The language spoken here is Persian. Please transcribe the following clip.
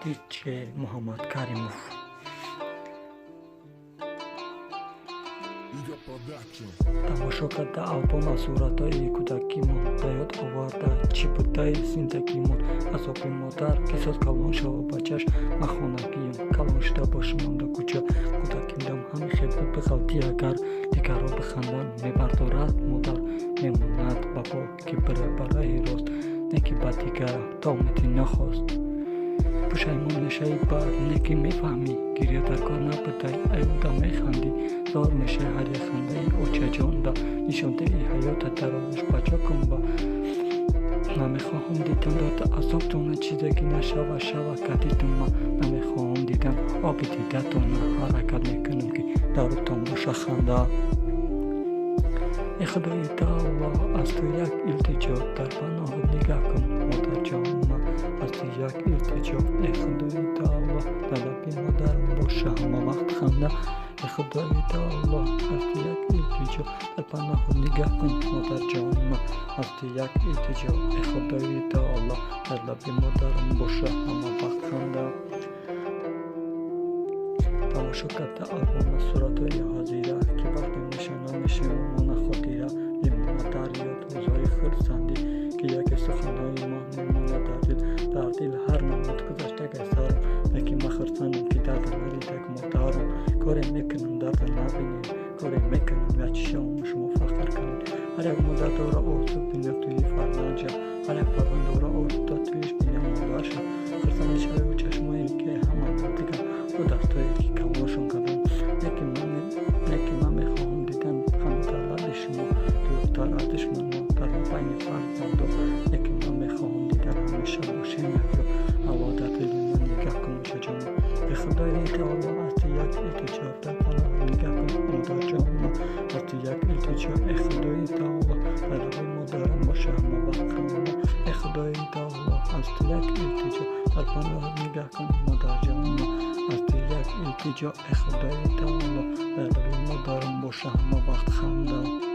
دیچه محمد کریموف. تماشا کرده آلبوم از صورتهای کودکیمون، به یاد آورده چی بوده زندگیمون. از آب مادر کساز کلان شو بچش مخانگیم، کلان شده باشم در کوچه کودکیمدم. همین خیلی به غلطی اگر دیگر را بخندم میبردارد مادر، میموند بابا که بره برای راست، نه که با دیگر تا امیدی نخواست. پشیمان نشی بعد نکی میفهمی، گریه در کار نبوده ایودا میخندی. زار میشه هر یک خنده ای اوچه جان دا، نشانده ای حیات درامش بچه کن با. نمیخواهم دیدن داد عذاب تونه چیزی نشوه شوه کدیدم ما. نمیخواهم دیدن آبی دیده تونه حرکت میکنم که داروتان باشه خنده. ای خدای الله از تو یک التجا، در پناه نگاه کن مادر جان ما. از تو یک التجا ای خدای الله، در لب مادرم باشه همه وقت خنده. ای خدای الله از تو یک التجا، در پناه نگاه کن مادر جان ما. از تو یک التجا ای خدای الله، در لب مادرم باشه همه وقت خنده. تماشا کرده آلبوم صورتهای حاضره که وقتی نشانه میشه مامان خاطره. میمونه در یاد روزهای خرسندی که یکی سخنهای ما میمونه در دل هر نماد گذشته گذارم. یکی مخرسندم که درد ندیده که مدارم. کاری میکنم درد نبینیم، کاری میکنم یا چشم شما فخر کنید. هر یک مادر داره آرزو بینه توی فرزندش، هر یک فرزند داره آرزو تا تویش بینه مادرش. خرسندش و چشمایی که همه دیگه و دستایی که کماشون کردن. یکی من میخواهم دیدن خنده در لب شما، دوستتر از دشمن ما در بین فرزند. یکی من میخواهم دیدن همیشه باشین یک رو هوا در دل من نگاه کن شجاع. به خدای الله از تو یک التجا، در پناه نگاه کن مادر جان ما. از تو یک التجا ای خدای الله، در لب مادرم باشه همه وقت خنده. ای خدای الله از تو یک التجا، در پناه نگاه کن مادر جان ما. از تو یک التجا ای خدای الله، در لب مادرم باشه همه وقت خنده.